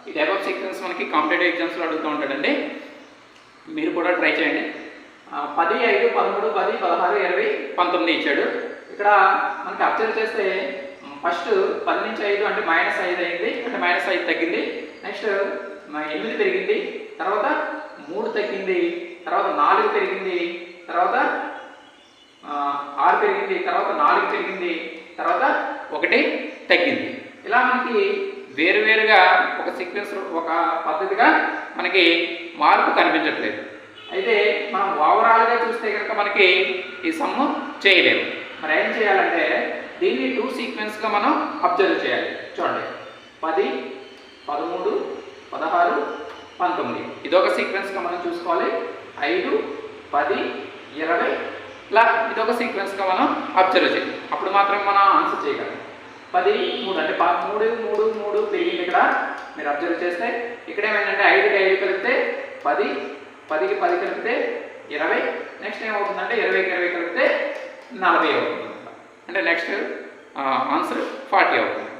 ఈ type of sequence మనకి competitive ఎగ్జామ్స్లో అడుగుతూ ఉంటాడండి. మీరు కూడా ట్రై చేయండి. 10, 5, 13, 10, 16, 20, 19 ఇచ్చాడు. ఇక్కడ మనకి అబ్జర్వ్ చేస్తే ఫస్ట్ 10 నుంచి 5 అంటే -5 అయింది, అంటే -5 తగ్గింది. నెక్స్ట్ 8 పెరిగింది, తర్వాత 3 తగ్గింది, తర్వాత 4 పెరిగింది, తర్వాత 6 పెరిగింది, తర్వాత 4 పెరిగింది, తర్వాత 1 తగ్గింది. ఇలా మనకి వేరువేరుగా ఒక సీక్వెన్స్ ఒక పద్ధతిగా మనకి మార్పు కనిపించట్లేదు. అయితే మనం ఓవరాల్గా చూస్తే కనుక మనకి ఈ సమ్ము చేయలేము. మరి ఏం చేయాలంటే దీన్ని 2 సీక్వెన్స్గా మనం అబ్జర్వ్ చేయాలి. చూడండి, 10, 13, 16, 19 ఇదొక సీక్వెన్స్గా మనం చూసుకోవాలి. 5, 10, 20 ఇలా ఇదొక సీక్వెన్స్గా మనం అబ్జర్వ్ చేయాలి. అప్పుడు మాత్రం మనం ఆన్సర్ చేయగలం. 10, 3 అంటే 3, 3, 3 పెరిగింది. ఇక్కడ మీరు అబ్జర్వ్ చేస్తే ఇక్కడ ఏమైందంటే 5కి 5 కలిపితే 10, 10కి 10 కలిపితే 20, నెక్స్ట్ ఏమవుతుందంటే 20కి 20 కలిపితే 40 అవుతుంది. అంటే నెక్స్ట్ ఆన్సర్ 40 అవుతుంది.